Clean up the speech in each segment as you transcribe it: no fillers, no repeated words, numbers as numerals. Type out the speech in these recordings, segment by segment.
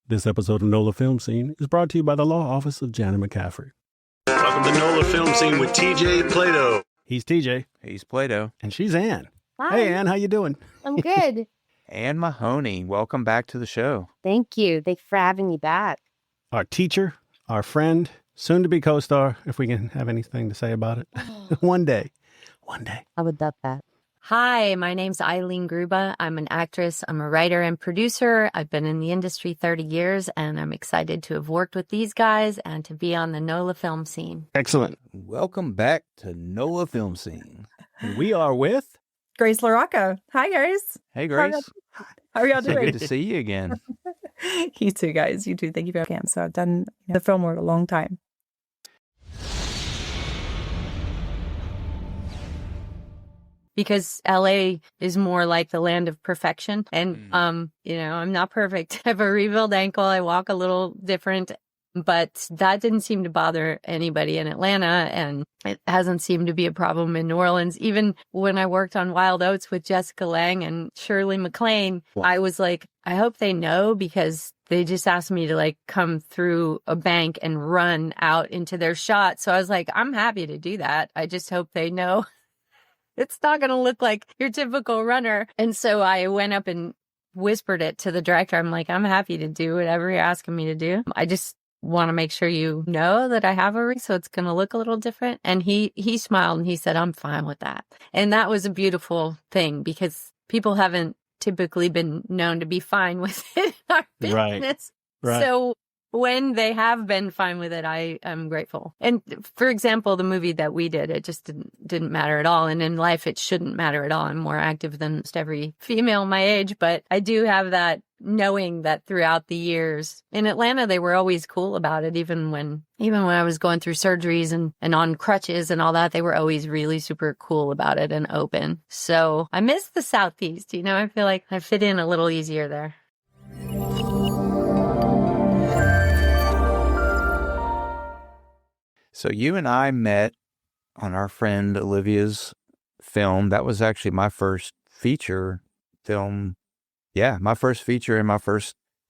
This episode of NOLA Film Scene is brought to you by the Law Office of Janet McCaffrey. Welcome to NOLA Film Scene with TJ and Plaideau. He's TJ. He's Plaideau. And she's Ann. Hi. Hey, Ann, how you doing? I'm good. Ann Mahoney, welcome back to the show. Thank you. Thanks for having me back. Our teacher, our friend, soon-to-be co-star, if we can have anything to say about it. One day. I would love that. Hi, my name's Eileen Gruba. I'm an actress. I'm a writer and producer. I've been in the industry 30 years, and I'm excited to have worked with these guys and to be on the NOLA Film Scene. Excellent. Welcome back to NOLA Film Scene. We are with... Grace LaRocca. Hi, guys. Hey, Grace. How are y'all So doing? good to see you again. You too, guys. You too. Thank you for having me. So I've done the film work a long time. Because LA is more like the land of perfection. And, I'm not perfect. I have a rebuilt ankle. I walk a little different, but that didn't seem to bother anybody in Atlanta. And it hasn't seemed to be a problem in New Orleans. Even when I worked on Wild Oats with Jessica Lange and Shirley MacLaine, I was like, I hope they know, because they just asked me to come through a bank and run out into their shot. So I was like, I'm happy to do that. I just hope they know. It's not going to look like your typical runner. And so I went up and whispered it to the director. I'm like, I'm happy to do whatever you're asking me to do. I just want to make sure you know that I have a ring, so it's going to look a little different. And he smiled and he said, I'm fine with that. And that was a beautiful thing, because people haven't typically been known to be fine with it in our business. Right. So when they have been fine with it, I am grateful. And for example, the movie that we did, it just didn't matter at all. And in life, it shouldn't matter at all. I'm more active than most every female my age, but I do have that knowing that throughout the years in Atlanta, they were always cool about it. Even when I was going through surgeries and on crutches and all that, they were always really super cool about it and open. So I miss the Southeast. I feel like I fit in a little easier there. So you and I met on our friend Olivia's film. That was actually my first feature film. Yeah, my first feature and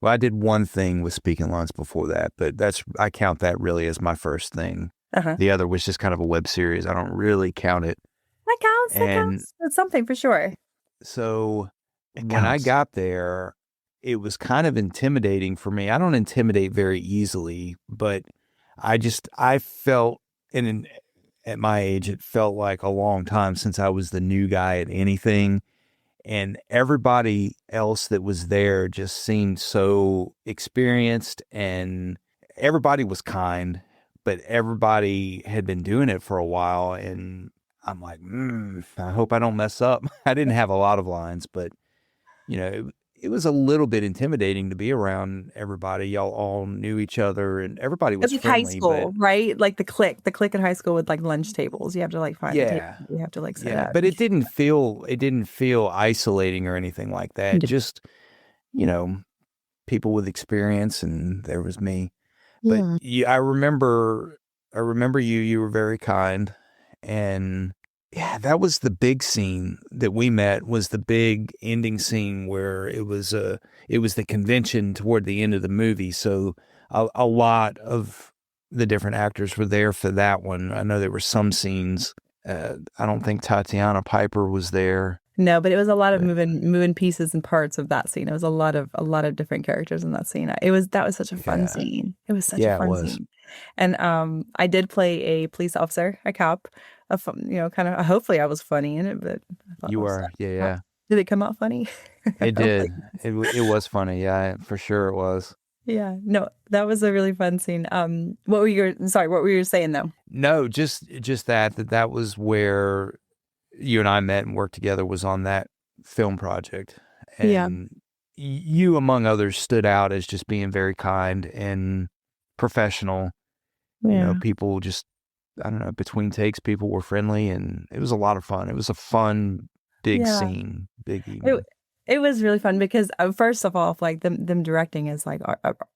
I did one thing with Speaking Lines before that, but I count that really as my first thing. Uh-huh. The other was just kind of a web series. I don't really count it. That counts. It's something for sure. So when I got there, it was kind of intimidating for me. I don't intimidate very easily, but I felt, and at my age, it felt like a long time since I was the new guy at anything. And everybody else that was there just seemed so experienced, and everybody was kind, but everybody had been doing it for a while. And I'm like, I hope I don't mess up. I didn't have a lot of lines, but it was a little bit intimidating to be around everybody. Y'all all knew each other, and everybody was friendly. High school, right? Like the clique in high school with lunch tables. You have to find the table. You have to set up. But it didn't feel isolating or anything like that. Just, people with experience, and there was me. But I remember you were very kind, and yeah, that was the big scene that we met, was the big ending scene where it was the convention toward the end of the movie. So a lot of the different actors were there for that one. I know there were some scenes. I don't think Tatiana Piper was there. No, but it was a lot of moving pieces and parts of that scene. It was a lot of different characters in that scene. That was such a fun scene. It was such a fun scene. And I did play a police officer, a cop. Kind of. Hopefully, I was funny in it, but I thought you were. Yeah. Did it come out funny? It did. It was funny. Yeah, for sure it was. Yeah. No, that was a really fun scene. What were you saying though? No, just that was where you and I met and worked together, was on that film project. And you, among others, stood out as just being very kind and professional. Yeah. People just, I don't know, between takes, people were friendly, and it was a lot of fun. It was a fun, big scene, big evening. It was really fun because first of all, like them directing is like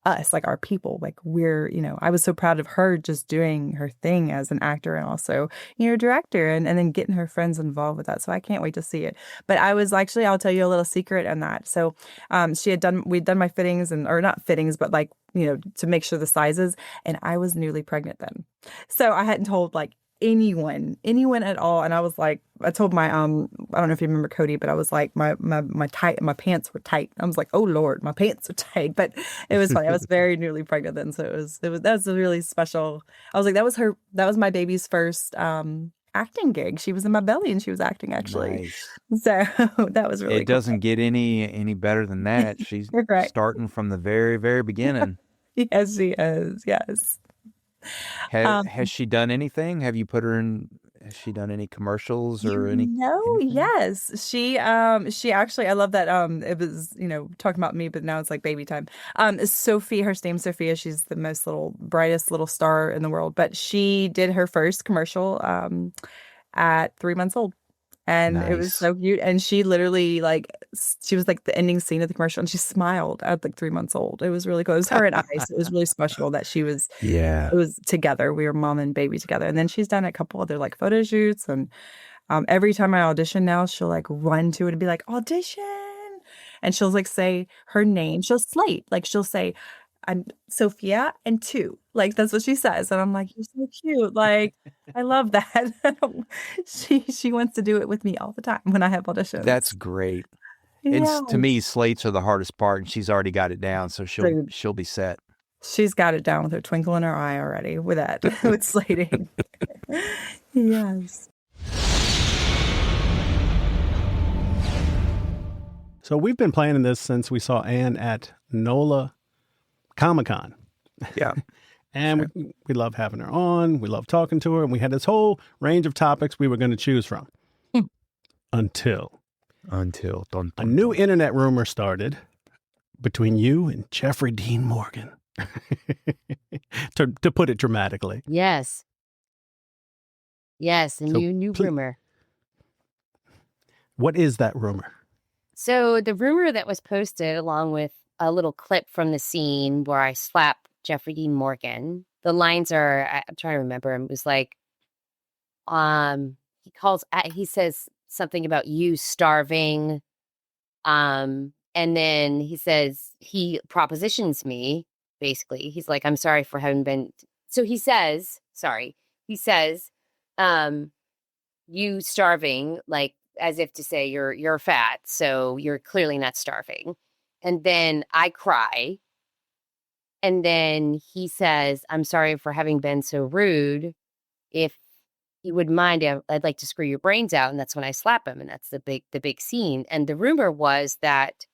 us, like our people, like we're, I was so proud of her just doing her thing as an actor and also, director and then getting her friends involved with that. So I can't wait to see it. But I was actually, I'll tell you a little secret on that. So we'd done my fittings or not fittings, but like, to make sure the sizes. And I was newly pregnant then. So I hadn't told like anyone at all. And I was like, I told my I don't know if you remember Cody, but I was like, my pants were tight. I was like, oh Lord, my pants are tight. But it was funny. I was very newly pregnant then, so that was a really special. I was like, that was my baby's first acting gig. She was in my belly and she was acting actually. Nice. So that was really. It doesn't get any better than that. She's right. Starting from the very very beginning. Yes, she is. Yes. Has she done anything? Have you put her in? Has she done any commercials or any? No, anything? Yes. She actually, I love that. It was, talking about me, but now it's like baby time. Sophie, her name's Sophia. She's the brightest little star in the world, but she did her first commercial, at 3 months old. And nice. It was so cute. And she literally she was like the ending scene of the commercial and she smiled at like 3 months old. It was really cool. It was her and I. So it was really special that she was, it was together. We were mom and baby together. And then she's done a couple other like photo shoots. And every time I audition now, she'll like run to it and be like, audition. And she'll like say her name. She'll slate. Like she'll say, I'm Sophia and 2. Like that's what she says. And I'm like, you're so cute. Like, I love that. She wants to do it with me all the time when I have auditions. That's great. Yeah. And to me, slates are the hardest part and she's already got it down. So she'll be set. She's got it down with her twinkle in her eye already with that, with slating. Yes. So we've been planning this since we saw Anne at NOLA Comic-Con. Yeah. And we love having her on. We love talking to her. And we had this whole range of topics we were going to choose from. Until a new internet rumor started between you and Jeffrey Dean Morgan. to put it dramatically. Yes. Yes, a new rumor. What is that rumor? So the rumor that was posted along with a little clip from the scene where I slap Jeffrey Dean Morgan. The lines are, I'm trying to remember. It was like, he says something about you starving. And then he says, he propositions me, basically. He's like, I'm sorry for having been. So he says, you starving, like as if to say you're fat. So you're clearly not starving. And then I cry. And then he says, I'm sorry for having been so rude. If you wouldn't mind, I'd like to screw your brains out. And that's when I slap him. And that's the big scene. And the rumor was that,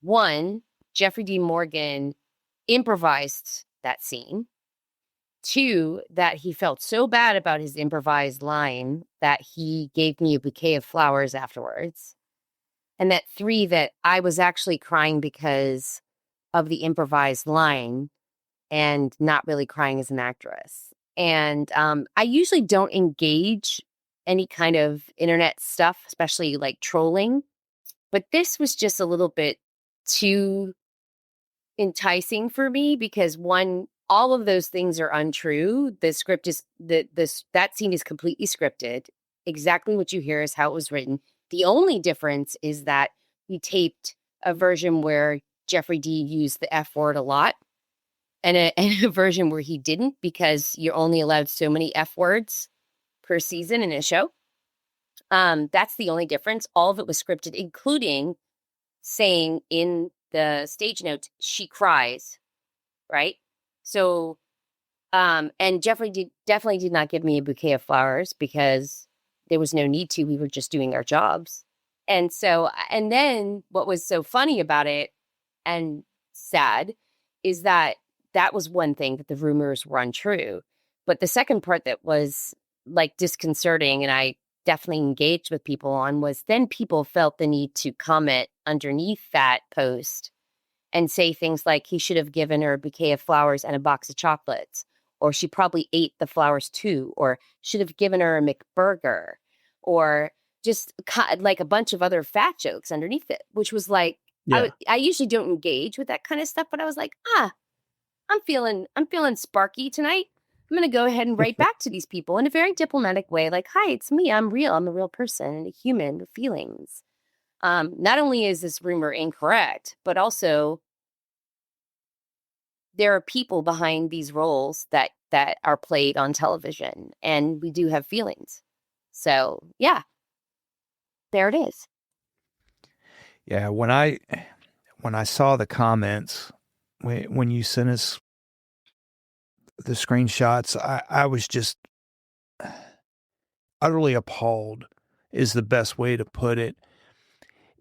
one, Jeffrey Dean Morgan improvised that scene. 2, that he felt so bad about his improvised line that he gave me a bouquet of flowers afterwards. And that 3, that I was actually crying because of the improvised line and not really crying as an actress. And I usually don't engage any kind of internet stuff, especially like trolling. But this was just a little bit too enticing for me because, one, all of those things are untrue. The script is that scene is completely scripted. Exactly what you hear is how it was written. The only difference is that we taped a version where Jeffrey Dean used the F word a lot and a version where he didn't, because you're only allowed so many F words per season in a show. That's the only difference. All of it was scripted, including saying in the stage notes, she cries, right? So, and Jeffrey definitely did not give me a bouquet of flowers because there was no need to. We were just doing our jobs. And so, and then what was so funny about it and sad is that was one thing, that the rumors were untrue. But the second part that was like disconcerting, and I definitely engaged with people on, was then people felt the need to comment underneath that post and say things like, he should have given her a bouquet of flowers and a box of chocolates, or she probably ate the flowers too, or should have given her a McBurger, or just like a bunch of other fat jokes underneath it, which was like, I usually don't engage with that kind of stuff, but I was like, I'm feeling sparky tonight. I'm going to go ahead and write back to these people in a very diplomatic way. Like, hi, it's me. I'm real. I'm a real person and a human with feelings. Not only is this rumor incorrect, but also there are people behind these roles that are played on television, and we do have feelings. So yeah, there it is. Yeah. When I saw the comments, when you sent us the screenshots, I was just utterly appalled is the best way to put it.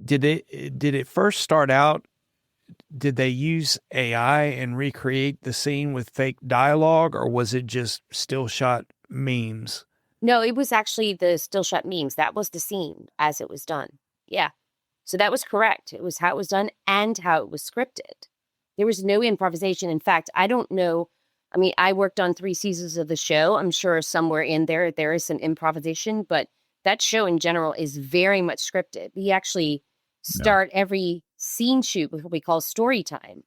Did it first start out, did they use AI and recreate the scene with fake dialogue, or was it just still shot memes? No, it was actually the still shot memes. That was the scene as it was done. Yeah. So that was correct. It was how it was done and how it was scripted. There was no improvisation. In fact, I don't know. I mean, I worked on 3 seasons of the show. I'm sure somewhere in there is some improvisation, but that show in general is very much scripted. We actually start every scene shoot with what we call story time.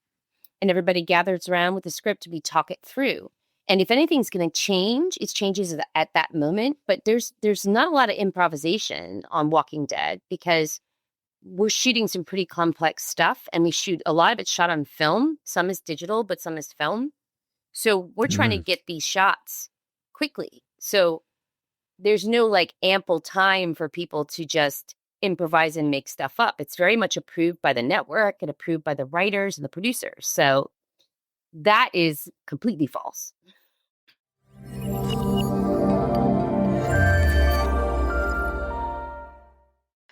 And everybody gathers around with the script. We talk it through. And if anything's going to change, it changes at that moment. But there's not a lot of improvisation on Walking Dead because we're shooting some pretty complex stuff. And we shoot a lot of it's shot on film. Some is digital, but some is film. So we're trying to get these shots quickly. So there's no like ample time for people to just improvise and make stuff up. It's very much approved by the network and approved by the writers and the producers. So that is completely false.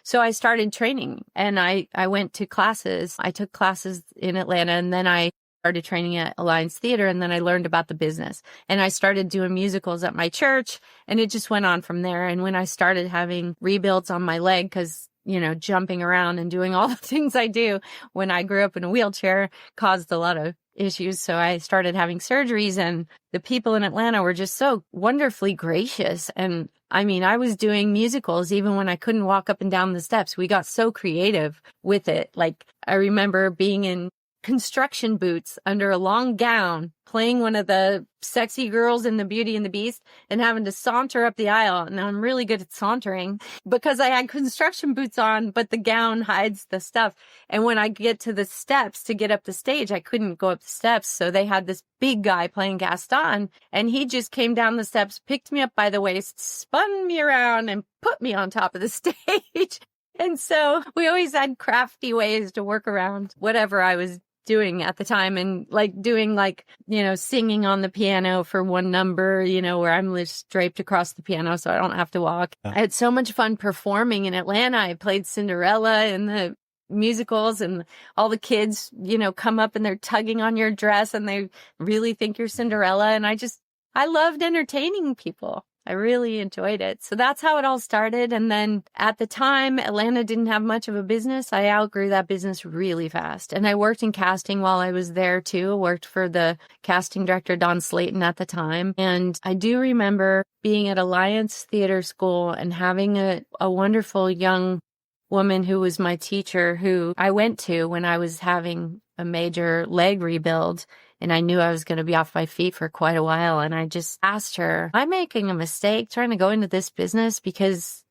So I started training and I went to classes. I took classes in Atlanta and then I started training at Alliance Theater, and then I learned about the business. And I started doing musicals at my church, and it just went on from there. And when I started having rebuilds on my leg, because, you know, jumping around and doing all the things I do when I grew up in a wheelchair caused a lot of issues. So I started having surgeries, and the people in Atlanta were just so wonderfully gracious. And I mean, I was doing musicals even when I couldn't walk up and down the steps. We got so creative with it. Like, I remember being in construction boots under a long gown, playing one of the sexy girls in the Beauty and the Beast and having to saunter up the aisle. And I'm really good at sauntering because I had construction boots on, but the gown hides the stuff. And when I get to the steps to get up the stage, I couldn't go up the steps. So they had this big guy playing Gaston, and he just came down the steps, picked me up by the waist, spun me around and put me on top of the stage. And so we always had crafty ways to work around whatever I was doing at the time, and like doing like, you know, singing on the piano for one number, you know, where I'm just draped across the piano so I don't have to walk. I had so much fun performing in Atlanta. I played Cinderella in the musicals, and all the kids, you know, come up and they're tugging on your dress and they really think you're Cinderella. And I loved entertaining people. I really enjoyed it. So that's how it all started. And then at the time, Atlanta didn't have much of a business. I outgrew that business really fast. And I worked in casting while I was there too. I worked for the casting director, Don Slayton, at the time. And I do remember being at Alliance Theater School and having a wonderful young woman who was my teacher, who I went to when I was having a major leg rebuild. And I knew I was going to be off my feet for quite a while. And I just asked her, am I making a mistake trying to go into this business? Because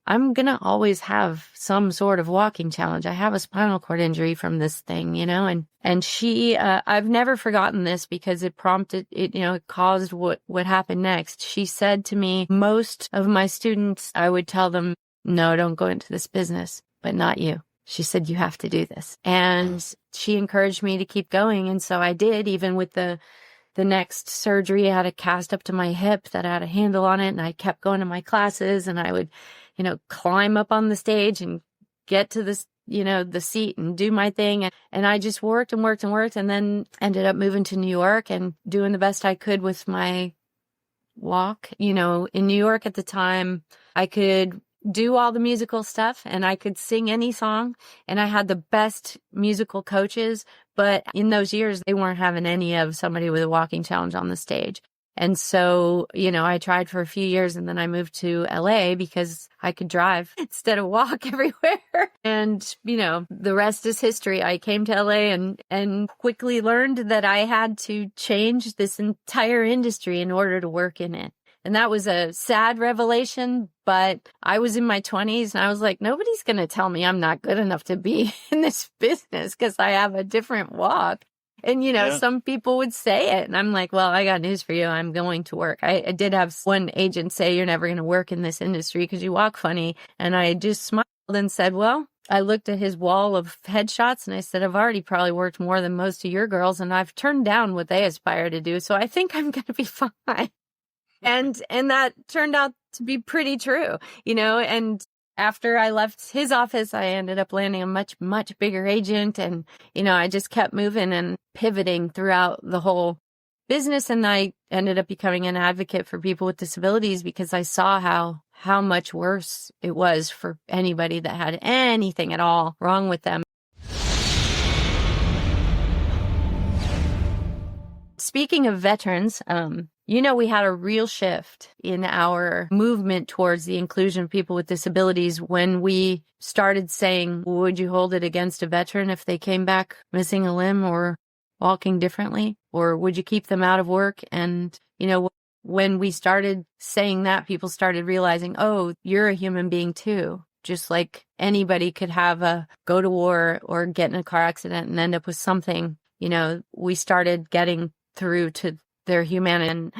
I'm going to always have some sort of walking challenge. I have a spinal cord injury from this thing, you know, and she, I've never forgotten this because it prompted it, you know, it caused what happened next. She said to me, most of my students, I would tell them, no, don't go into this business, but not you. She said, you have to do this. And she encouraged me to keep going. And so I did, even with the next surgery. I had a cast up to my hip that had a handle on it. And I kept going to my classes, and I would, you know, climb up on the stage and get to this, you know, the seat and do my thing. And I just worked and worked and worked, and then ended up moving to New York and doing the best I could with my walk. You know, in New York at the time, I could do all the musical stuff and I could sing any song, and I had the best musical coaches, but in those years they weren't having any of somebody with a walking challenge on the stage. And so, I tried for a few years and then I moved to LA because I could drive instead of walk everywhere. And, the rest is history. I came to LA and quickly learned that I had to change this entire industry in order to work in it. And that was a sad revelation, but I was in my 20s and I was like, nobody's going to tell me I'm not good enough to be in this business because I have a different walk. And, some people would say it. And I'm like, well, I got news for you. I'm going to work. I did have one agent say, you're never going to work in this industry because you walk funny. And I just smiled and said, well, I looked at his wall of headshots and I said, I've already probably worked more than most of your girls and I've turned down what they aspire to do. So I think I'm going to be fine. And that turned out to be pretty true, and after I left his office, I ended up landing a much, much bigger agent. And, I just kept moving and pivoting throughout the whole business. And I ended up becoming an advocate for people with disabilities because I saw how much worse it was for anybody that had anything at all wrong with them. Speaking of veterans, we had a real shift in our movement towards the inclusion of people with disabilities when we started saying, would you hold it against a veteran if they came back missing a limb or walking differently? Or would you keep them out of work? And, when we started saying that, people started realizing, oh, you're a human being too. Just like anybody could go to war or get in a car accident and end up with something, we started getting through to their humanity. And,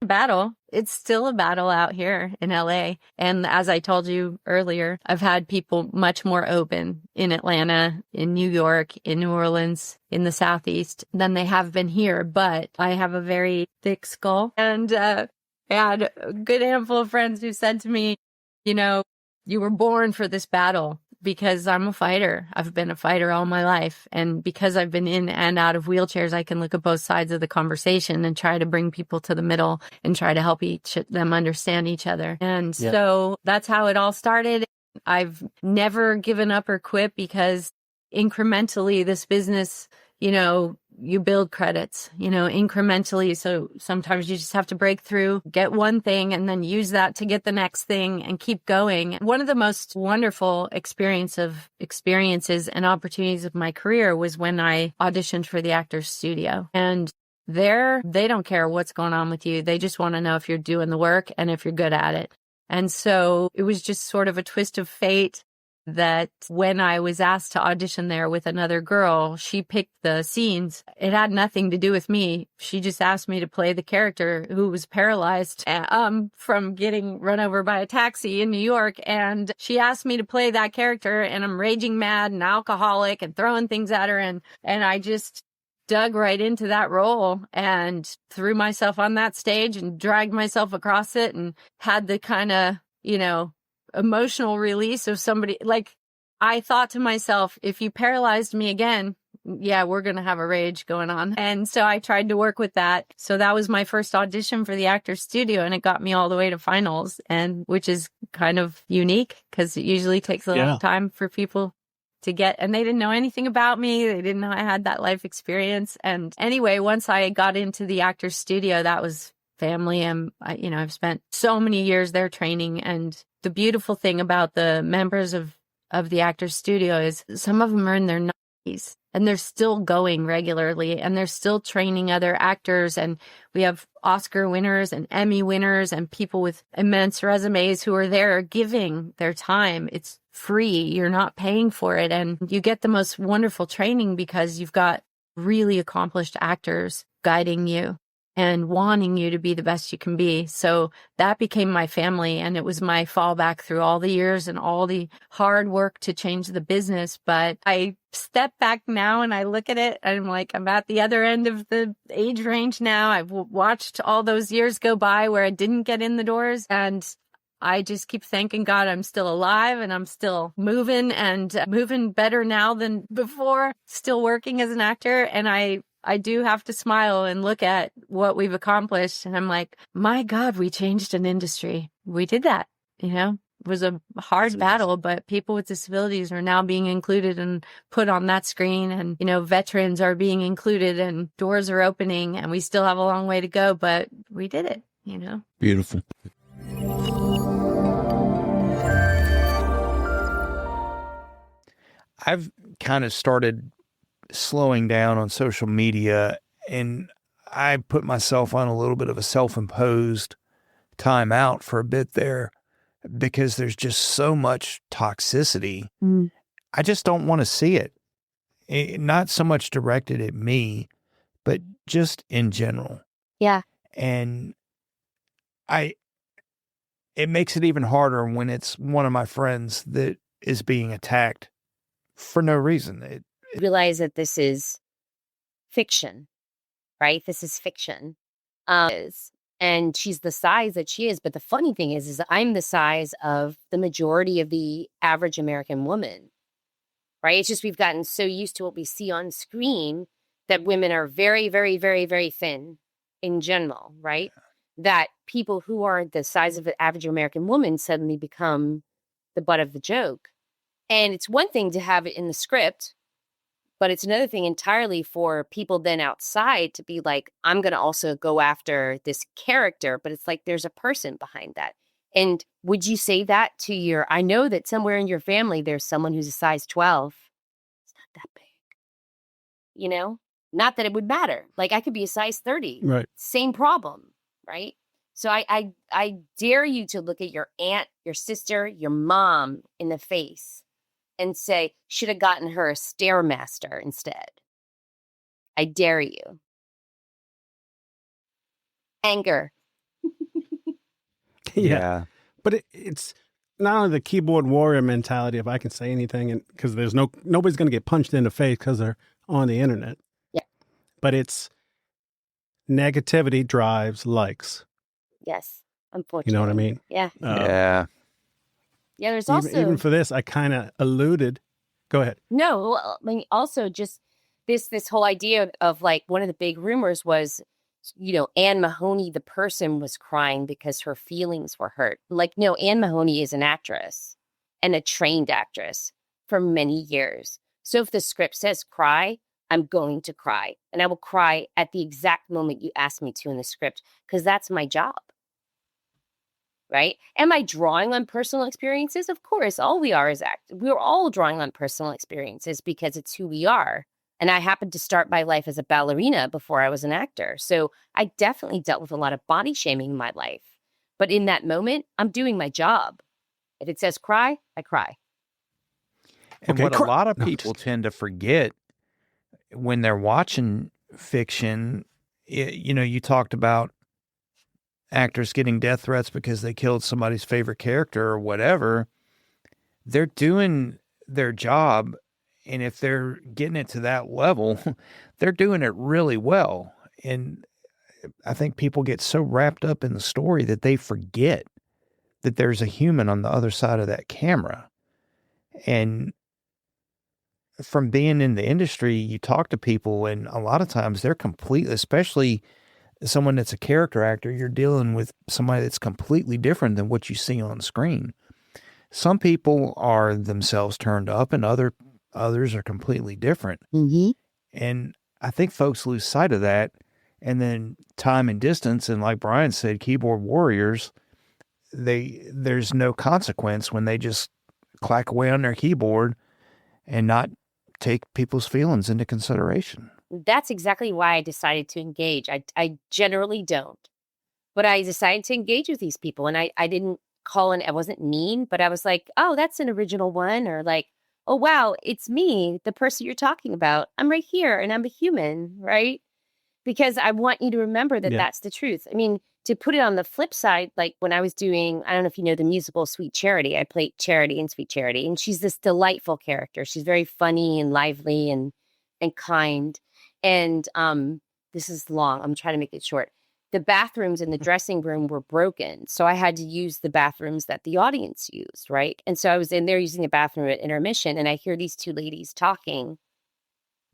battle. It's still a battle out here in LA. And as I told you earlier, I've had people much more open in Atlanta, in New York, in New Orleans, in the Southeast than they have been here. But I have a very thick skull. And I had a good handful of friends who said to me, you were born for this battle. Because I'm a fighter. I've been a fighter all my life. And because I've been in and out of wheelchairs, I can look at both sides of the conversation and try to bring people to the middle and try to help them understand each other. And so that's how it all started. I've never given up or quit because incrementally this business, you build credits, incrementally. So sometimes you just have to break through, get one thing, and then use that to get the next thing and keep going. One of the most wonderful experiences and opportunities of my career was when I auditioned for the Actors Studio. And they don't care what's going on with you. They just want to know if you're doing the work and if you're good at it. And so it was just sort of a twist of fate that when I was asked to audition there with another girl, she picked the scenes. It had nothing to do with me. She just asked me to play the character who was paralyzed from getting run over by a taxi in New York. And she asked me to play that character, and I'm raging mad and alcoholic and throwing things at her. And I just dug right into that role and threw myself on that stage and dragged myself across it and had the kind of, emotional release of somebody. Like, I thought to myself, if you paralyzed me again, we're going to have a rage going on. And so I tried to work with that. So that was my first audition for the Actors Studio, and it got me all the way to finals, and which is kind of unique because it usually takes a long time for people to get, and they didn't know anything about me. They didn't know I had that life experience. And anyway, once I got into the Actors Studio, that was family. And I've spent so many years there training. And the beautiful thing about the members of the Actors Studio is some of them are in their 90s and they're still going regularly and they're still training other actors. And we have Oscar winners and Emmy winners and people with immense resumes who are there giving their time. It's free. You're not paying for it. And you get the most wonderful training because you've got really accomplished actors guiding you and wanting you to be the best you can be. So that became my family, and it was my fallback through all the years and all the hard work to change the business. But I step back now and I look at it and I'm like, I'm at the other end of the age range now. I've watched all those years go by where I didn't get in the doors, and I just keep thanking God I'm still alive and I'm still moving and moving better now than before, still working as an actor. And I do have to smile and look at what we've accomplished. And I'm like, my God, we changed an industry. We did that. was a hard battle, but people with disabilities are now being included and put on that screen. And, veterans are being included and doors are opening, and we still have a long way to go, but we did it, Beautiful. I've kind of started slowing down on social media, and I put myself on a little bit of a self-imposed time out for a bit there because there's just so much toxicity. I just don't want to see it. Not so much directed at me, but just in general. Yeah. And it makes it even harder when it's one of my friends that is being attacked for no reason. Realize that this is fiction, right? This is fiction. And she's the size that she is. But the funny thing is I'm the size of the majority of the average American woman, right? It's just we've gotten so used to what we see on screen that women are very, very, very, very thin in general, right? That people who are the size of the average American woman suddenly become the butt of the joke. And it's one thing to have it in the script, but it's another thing entirely for people then outside to be like, I'm going to also go after this character, but it's like there's a person behind that. And would you say that to I know that somewhere in your family, there's someone who's a size 12. It's not that big, Not that it would matter. Like I could be a size 30. Right. Same problem, right? So I dare you to look at your aunt, your sister, your mom in the face and say, should have gotten her a Stairmaster instead. I dare you. Anger. Yeah. But it's not only the keyboard warrior mentality, if I can say anything, and because there's nobody's going to get punched in the face because they're on the internet. Yeah. But it's negativity drives likes. Yes. Unfortunately. You know what I mean? Yeah. Yeah. Yeah, there's also... Even for this, I kind of alluded... Go ahead. No, I mean, also just this whole idea of like, one of the big rumors was, Anne Mahoney, the person, was crying because her feelings were hurt. Like, no, Anne Mahoney is an actress and a trained actress for many years. So if the script says cry, I'm going to cry. And I will cry at the exact moment you ask me to in the script, because that's my job. Right? Am I drawing on personal experiences? Of course, all we are is we're all drawing on personal experiences because it's who we are. And I happened to start my life as a ballerina before I was an actor. So I definitely dealt with a lot of body shaming in my life. But in that moment, I'm doing my job. If it says cry, I cry. And what a lot of people tend to forget when they're watching fiction, you talked about actors getting death threats because they killed somebody's favorite character or whatever. They're doing their job, and if they're getting it to that level, they're doing it really well. And I think people get so wrapped up in the story that they forget that there's a human on the other side of that camera. And from being in the industry, you talk to people, and a lot of times they're completely, especially someone that's a character actor, you're dealing with somebody that's completely different than what you see on screen. Some people are themselves turned up, and others are completely different. Mm-hmm. And I think folks lose sight of that. And then time and distance, and like Brian said, keyboard warriors, there's no consequence when they just clack away on their keyboard and not take people's feelings into consideration. That's exactly why I decided to engage. I generally don't, but I decided to engage with these people, and I didn't call in. I wasn't mean, but I was like, oh, that's an original one. Or like, oh, wow, it's me, the person you're talking about. I'm right here and I'm a human, right? Because I want you to remember that that's the truth. I mean, to put it on the flip side, like when I was doing, I don't know if you know the musical Sweet Charity, I played Charity in Sweet Charity, and she's this delightful character. She's very funny and lively and kind. And this is long. I'm trying to make it short. The bathrooms in the dressing room were broken. So I had to use the bathrooms that the audience used, right? And so I was in there using the bathroom at intermission, and I hear these two ladies talking,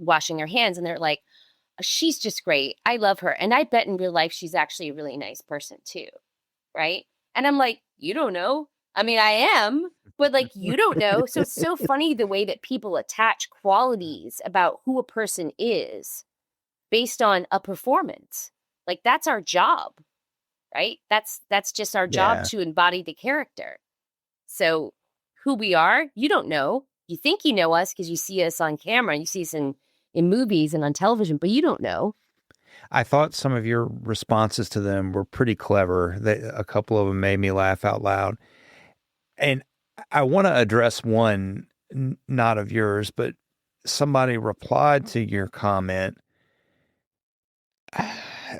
washing their hands, and they're like, she's just great. I love her. And I bet in real life, she's actually a really nice person too, right? And I'm like, you don't know. I mean, I am, but like, you don't know. So it's so funny the way that people attach qualities about who a person is based on a performance. Like, that's our job, right? That's just our job to embody the character. So who we are, you don't know. You think you know us because you see us on camera and you see us in movies and on television, but you don't know. I thought some of your responses to them were pretty clever. A couple of them made me laugh out loud. And I want to address one, not of yours, but somebody replied to your comment.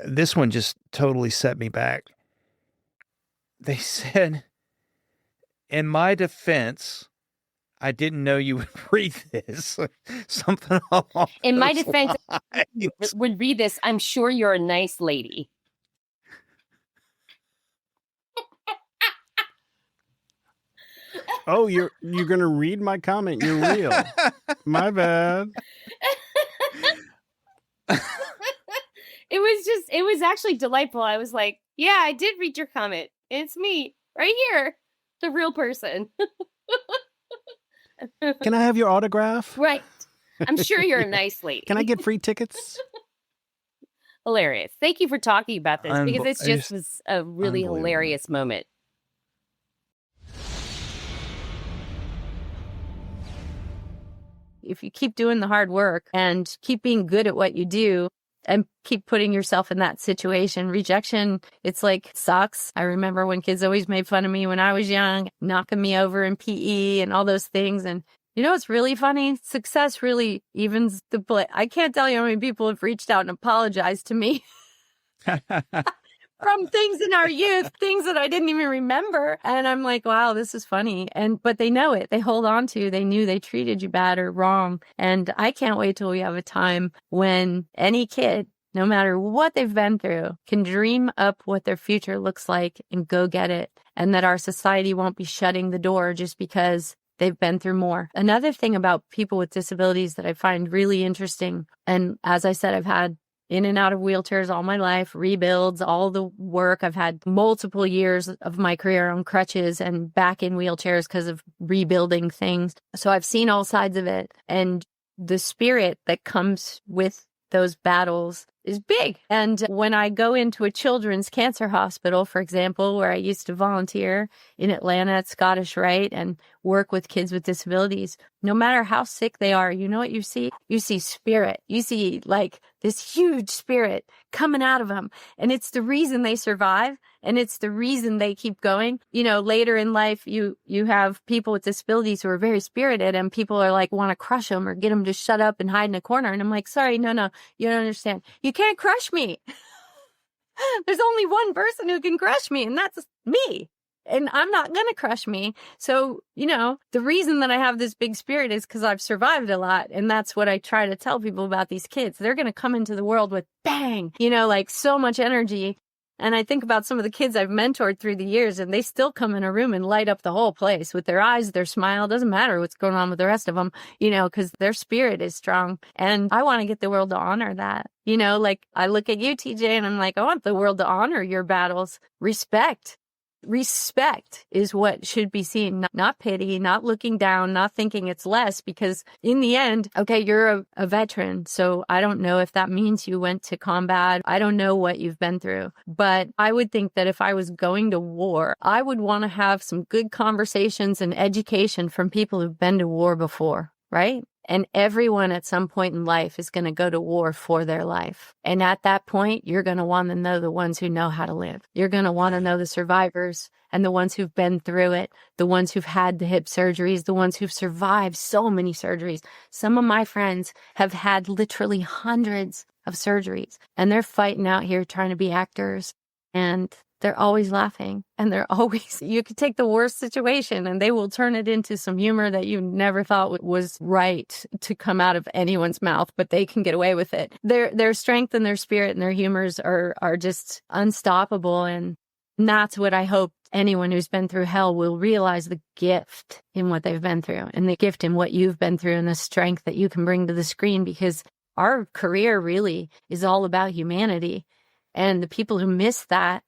This one just totally set me back. They said, in my defense, I didn't know you would read this. Something along in my those defense, lines. Would read this. I'm sure you're a nice lady. Oh, you're gonna read my comment. You're real. My bad. It was actually delightful. I was like, yeah, I did read your comment. It's me right here, the real person. Can I have your autograph? Right. I'm sure you're a nice lady. Can I get free tickets? Hilarious. Thank you for talking about this because it's just was a really hilarious moment. If you keep doing the hard work and keep being good at what you do and keep putting yourself in that situation, rejection, it's like, sucks. I remember when kids always made fun of me when I was young, knocking me over in PE and all those things. And you know, it's really funny. Success really evens the play. I can't tell you how many people have reached out and apologized to me from things in our youth, things that I didn't even remember. And I'm like, wow, this is funny. But they know it. They hold on to, they knew they treated you bad or wrong. And I can't wait till we have a time when any kid, no matter what they've been through, can dream up what their future looks like and go get it. And that our society won't be shutting the door just because they've been through more. Another thing about people with disabilities that I find really interesting, and as I said, I've had in and out of wheelchairs all my life, rebuilds, all the work. I've had multiple years of my career on crutches and back in wheelchairs because of rebuilding things. So I've seen all sides of it. And the spirit that comes with those battles is big. And when I go into a children's cancer hospital, for example, where I used to volunteer in Atlanta at Scottish Rite and work with kids with disabilities, no matter how sick they are, you know what you see? You see spirit. You see like this huge spirit coming out of them. And it's the reason they survive. And it's the reason they keep going. You know, later in life, you have people with disabilities who are very spirited and people are like, want to crush them or get them to shut up and hide in a corner. And I'm like, sorry, no, you don't understand. You can't crush me. There's only one person who can crush me, and that's me. And I'm not going to crush me. So, you know, the reason that I have this big spirit is because I've survived a lot. And that's what I try to tell people about these kids. They're going to come into the world with bang, you know, like so much energy. And I think about some of the kids I've mentored through the years, and they still come in a room and light up the whole place with their eyes, their smile. Doesn't matter what's going on with the rest of them, you know, because their spirit is strong. And I want to get the world to honor that. You know, like I look at you, TJ, and I'm like, I want the world to honor your battles. Respect. Respect is what should be seen, not pity, not looking down, not thinking it's less, because in the end, okay, you're a veteran. So I don't know if that means you went to combat. I don't know what you've been through, but I would think that if I was going to war, I would want to have some good conversations and education from people who've been to war before, right? And everyone at some point in life is going to go to war for their life. And at that point, you're going to want to know the ones who know how to live. You're going to want to know the survivors and the ones who've been through it, the ones who've had the hip surgeries, the ones who've survived so many surgeries. Some of my friends have had literally hundreds of surgeries, and they're fighting out here trying to be actors. And they're always laughing, and they're always, you could take the worst situation and they will turn it into some humor that you never thought was right to come out of anyone's mouth, but they can get away with it. Their strength and their spirit and their humors are just unstoppable. And that's what I hope anyone who's been through hell will realize, the gift in what they've been through and the gift in what you've been through and the strength that you can bring to the screen, because our career really is all about humanity. And the people who miss that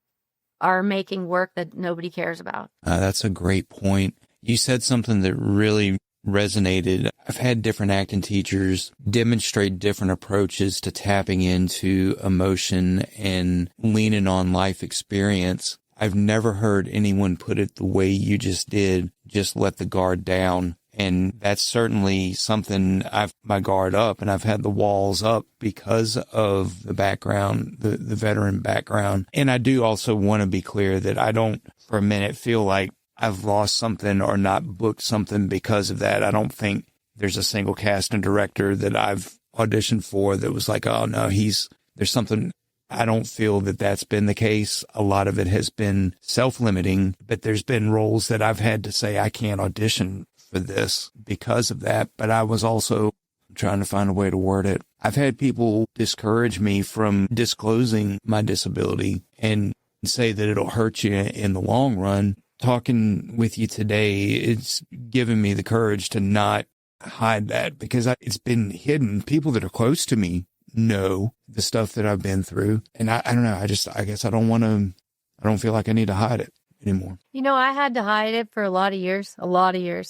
are making work that nobody cares about. That's a great point. You said something that really resonated. I've had different acting teachers demonstrate different approaches to tapping into emotion and leaning on life experience. I've never heard anyone put it the way you just did, just let the guard down. And that's certainly something I've my guard up, and I've had the walls up because of the background, the veteran background. And I do also want to be clear that I don't for a minute feel like I've lost something or not booked something because of that. I don't think there's a single casting director that I've auditioned for that was like, oh no, there's something. I don't feel that that's been the case. A lot of it has been self-limiting, but there's been roles that I've had to say I can't audition for this because of that. But I was also trying to find a way to word it. I've had people discourage me from disclosing my disability and say that it'll hurt you in the long run. Talking with you today, it's given me the courage to not hide that because it's been hidden. People that are close to me know the stuff that I've been through. And I don't know. I guess I don't feel like I need to hide it anymore. You know, I had to hide it for a lot of years.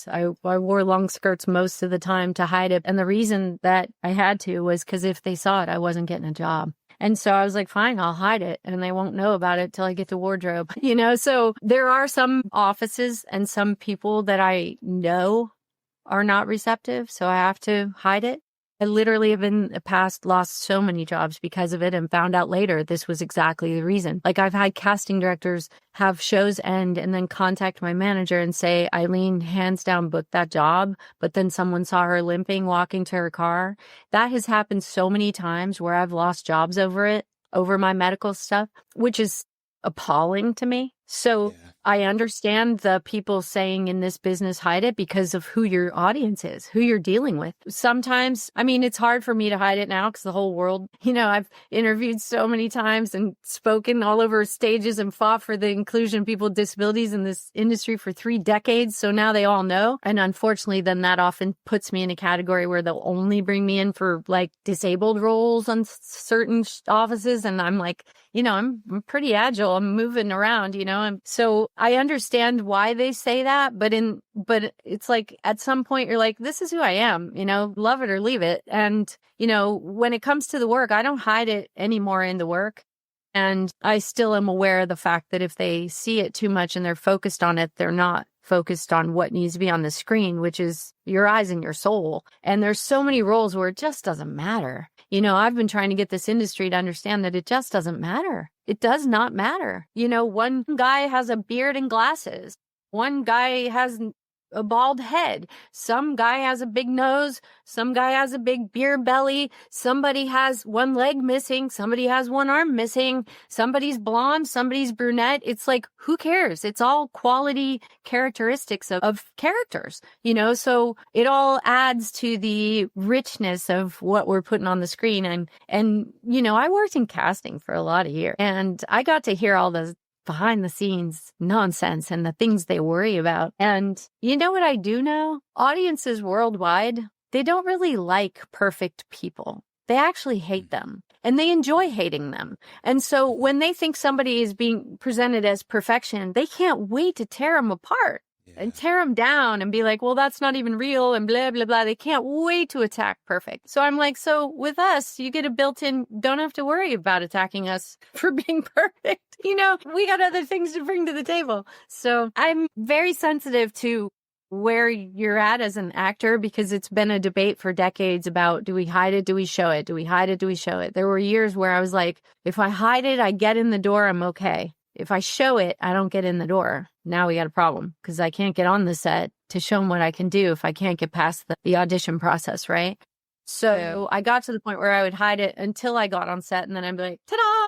I wore long skirts most of the time to hide it. And the reason that I had to was because if they saw it, I wasn't getting a job. And so I was like, fine, I'll hide it and they won't know about it till I get to wardrobe, you know? So there are some offices and some people that I know are not receptive. So I have to hide it. I literally have in the past lost so many jobs because of it and found out later this was exactly the reason. Like I've had casting directors have shows end and then contact my manager and say, Eileen, hands down, booked that job. But then someone saw her limping, walking to her car. That has happened so many times where I've lost jobs over it, over my medical stuff, which is appalling to me. So yeah. I understand the people saying in this business, hide it because of who your audience is, who you're dealing with. Sometimes, I mean, it's hard for me to hide it now because the whole world, you know, I've interviewed so many times and spoken all over stages and fought for the inclusion of people with disabilities in this industry for 3 decades. So now they all know. And unfortunately, then that often puts me in a category where they'll only bring me in for like disabled roles on certain offices. And I'm like, you know, I'm pretty agile. I'm moving around, you know, and so I understand why they say that, but it's like at some point you're like, this is who I am, you know, love it or leave it. And, you know, when it comes to the work, I don't hide it anymore in the work. And I still am aware of the fact that if they see it too much and they're focused on it, they're not focused on what needs to be on the screen, which is your eyes and your soul. And there's so many roles where it just doesn't matter. You know, I've been trying to get this industry to understand that it just doesn't matter. It does not matter. You know, one guy has a beard and glasses. One guy has a bald head. Some guy has a big nose. Some guy has a big beer belly. Somebody has one leg missing. Somebody has one arm missing. Somebody's blonde. Somebody's brunette. It's like, who cares? It's all quality characteristics of characters, you know? So it all adds to the richness of what we're putting on the screen. And, you know, I worked in casting for a lot of years and I got to hear all the behind the scenes nonsense and the things they worry about. And you know what I do know? Audiences worldwide, they don't really like perfect people. They actually hate them and they enjoy hating them. And so when they think somebody is being presented as perfection, they can't wait to tear them apart. And tear them down and be like, well, that's not even real and blah, blah, blah. They can't wait to attack perfect. So I'm like, so with us, you get a built-in, don't have to worry about attacking us for being perfect. You know, we got other things to bring to the table. So I'm very sensitive to where you're at as an actor because it's been a debate for decades about, do we hide it? Do we show it? Do we hide it? Do we show it? There were years where I was like, if I hide it, I get in the door, I'm okay. If I show it, I don't get in the door. Now we got a problem because I can't get on the set to show them what I can do if I can't get past the audition process, right? So I got to the point where I would hide it until I got on set and then I'd be like, ta-da!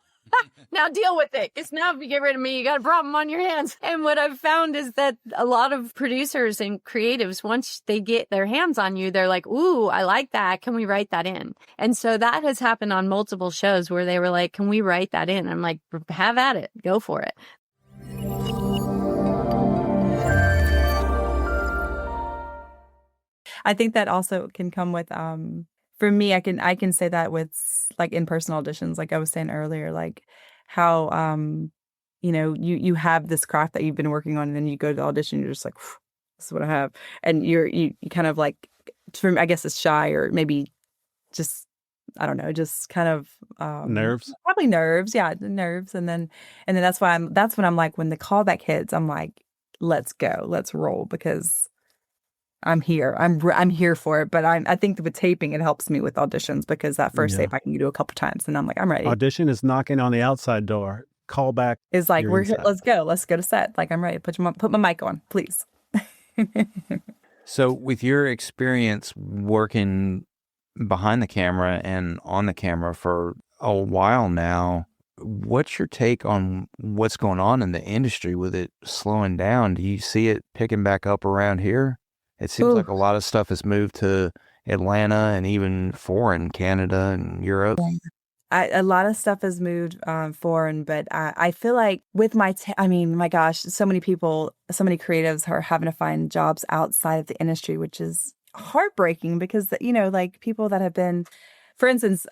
Now deal with it. Because now if you get rid of me, you got a problem on your hands. And what I've found is that a lot of producers and creatives, once they get their hands on you, they're like, ooh, I like that. Can we write that in? And so that has happened on multiple shows where they were like, can we write that in? I'm like, have at it. Go for it. I think that also can come with, for me, I can say that with like in-person auditions, like I was saying earlier, like how you have this craft that you've been working on, and then you go to the audition, you're just like, this is what I have. And you kind of like, I guess it's shy, or maybe just, I don't know, just kind of nerves. Probably nerves, yeah, nerves. And then that's when I'm like, when the callback hits, I'm like, let's go, let's roll, because I'm here. I'm here for it. But I think with taping, it helps me with auditions, because that first tape I can do a couple times, and I'm like, I'm ready. Audition is knocking on the outside door. Callback is like, we're here. Let's go to set. Like, I'm ready. Put my mic on, please. So, with your experience working behind the camera and on the camera for a while now, what's your take on what's going on in the industry with it slowing down? Do you see it picking back up around here? It seems like a lot of stuff has moved to Atlanta and even foreign, Canada and Europe. A lot of stuff has moved foreign, but I feel like with my my gosh, so many people, so many creatives are having to find jobs outside of the industry, which is heartbreaking, because like people that have been, for instance,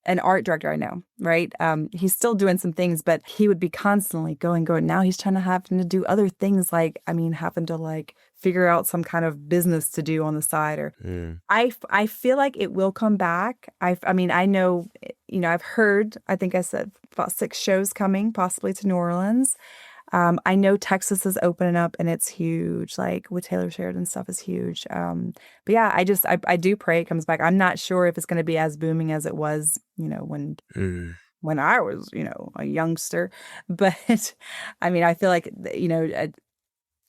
an art director I know, right? He's still doing some things, but he would be constantly going. Now he's having to do other things, like, having to like figure out some kind of business to do on the side. Or I feel like it will come back. I know, I've heard, I think I said about 6 shows coming possibly to New Orleans. I know Texas is opening up, and it's huge, like with Taylor Sheridan stuff is huge. But yeah, I do pray it comes back. I'm not sure if it's going to be as booming as it was, when I was, a youngster. But I feel like,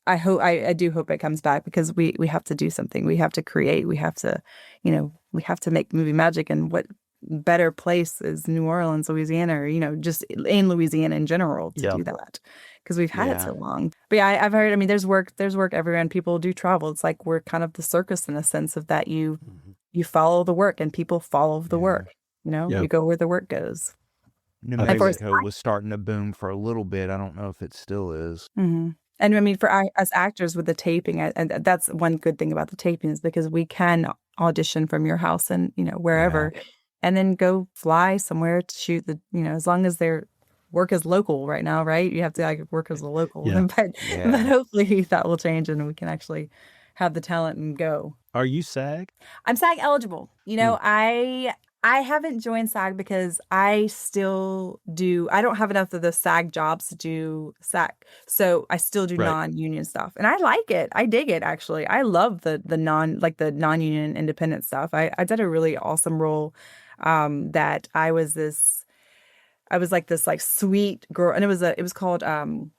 I do hope it comes back, because we have to do something. We have to create. We have to, we have to make movie magic. And what better place is New Orleans, Louisiana, or, just in Louisiana in general to do that, because we've had it so long. But yeah, I've heard, there's work everywhere, and people do travel. It's like we're kind of the circus, in a sense of that you follow the work, and people follow the work. You go where the work goes. New Mexico was starting to boom for a little bit. I don't know if it still is. Mm-hmm. And for us actors with the taping, and that's one good thing about the taping, is because we can audition from your house and, wherever, and then go fly somewhere to shoot as long as their work is local right now, right? You have to work as a local, but hopefully that will change, and we can actually have the talent and go. Are you SAG? I'm SAG eligible. I haven't joined SAG because I still do. I don't have enough of the SAG jobs to do SAG, so I still do non-union stuff, and I like it. I dig it, actually. I love the non-union independent stuff. I did a really awesome role that I was like this sweet girl, and it was called I'm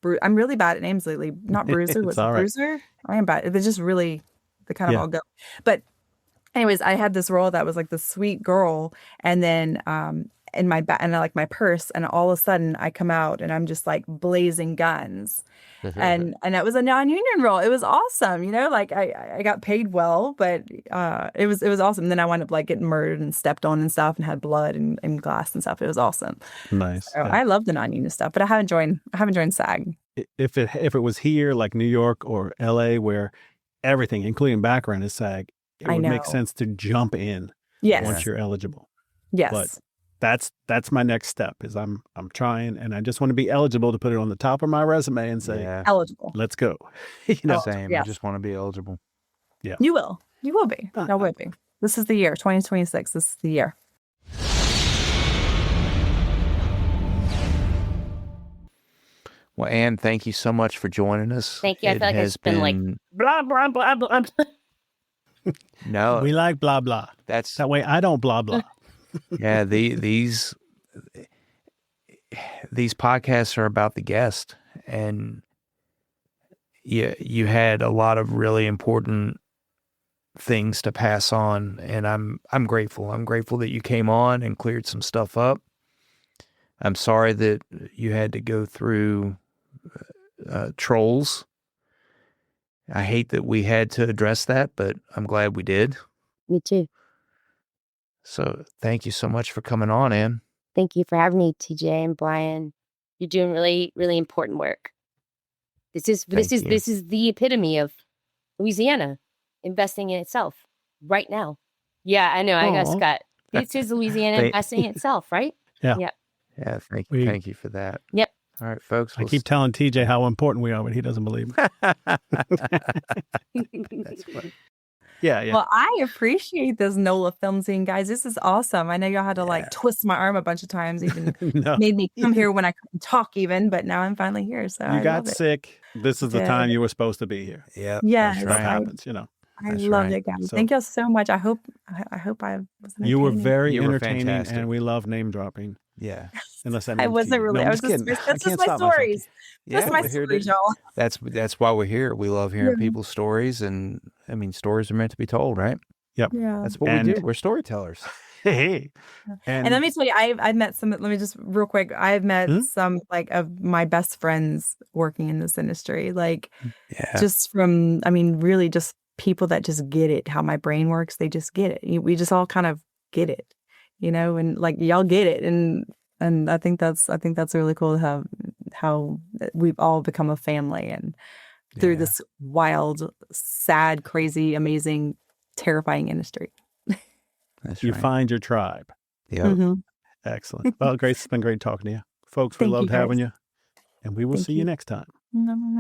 really bad at names lately. Not Bruiser, was it Bruiser? I am bad. It's just really the kind of all go, but. Anyways, I had this role that was like the sweet girl, and then in my and I like my purse, and all of a sudden I come out and I'm just like blazing guns, and it was a non-union role. It was awesome, like I got paid well, but it was awesome. And then I wound up like getting murdered and stepped on and stuff, and had blood and glass and stuff. It was awesome. Nice. So I love the non-union stuff, but I haven't joined SAG. If it was here, like New York or LA, where everything, including background, is SAG. It would make sense to jump in once you're eligible. Yes. But that's my next step, is I'm trying, and I just want to be eligible to put it on the top of my resume and say, eligible. Let's go. Same. I just want to be eligible. Yeah. You will be. No, will be. This is the year, 2026. This is the year. Well, Anne, thank you so much for joining us. Thank you. I feel like it's been like blah, blah, blah, blah. No, we like blah blah. That's that way. I don't blah blah. Yeah, these podcasts are about the guest, and you had a lot of really important things to pass on, and I'm grateful. I'm grateful that you came on and cleared some stuff up. I'm sorry that you had to go through trolls. I hate that we had to address that, but I'm glad we did. Me too. So thank you so much for coming on, Anne. Thank you for having me, TJ and Brian. You're doing really, really important work. This is the epitome of Louisiana investing in itself right now. Yeah, I know. I got Scott. This is Louisiana investing in itself, right? Yeah. Yeah, thank you for that. Yep. All right, folks. I keep telling TJ how important we are, but he doesn't believe me. That's funny. Yeah. Well, I appreciate this NOLA film scene, guys. This is awesome. I know y'all had to twist my arm a bunch of times, even made me come here when I couldn't talk even, but now I'm finally here. So you got sick. This is the time you were supposed to be here. Yeah. Yes, Stuff happens, you know. I loved it, guys. So, thank y'all so much. I hope I was you were very entertaining, fantastic. and we love name dropping. Yeah. Unless I wasn't really. No, I was just kidding. that's just my stories. That's my stories, y'all. That's why we're here. We love hearing people's stories, and I mean, stories are meant to be told, right? Yep. Yeah. That's what we do. We're storytellers. Hey. And let me tell you, I've met some. Let me just real quick. I've met some of my best friends working in this industry. Just from, really just people that just get it. How my brain works, they just get it. We just all kind of get it, and y'all get it, and I think that's really cool to have how we've all become a family and through this wild, sad, crazy, amazing, terrifying industry. You find your tribe. Yeah. Mm-hmm. Excellent. Well, Grace, it's been great talking to you. Folks, we loved having you. And we will see you next time.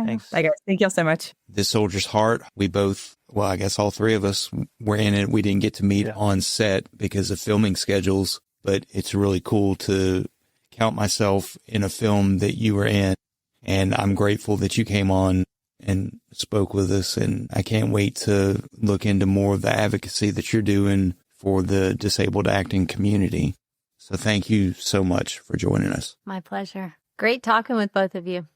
Thanks. Bye, guys. Thank y'all so much. This Soldier's Heart, we both, I guess all three of us were in it. We didn't get to meet on set because of filming schedules, but it's really cool to count myself in a film that you were in. And I'm grateful that you came on and spoke with us. And I can't wait to look into more of the advocacy that you're doing for the disabled acting community. So thank you so much for joining us. My pleasure. Great talking with both of you.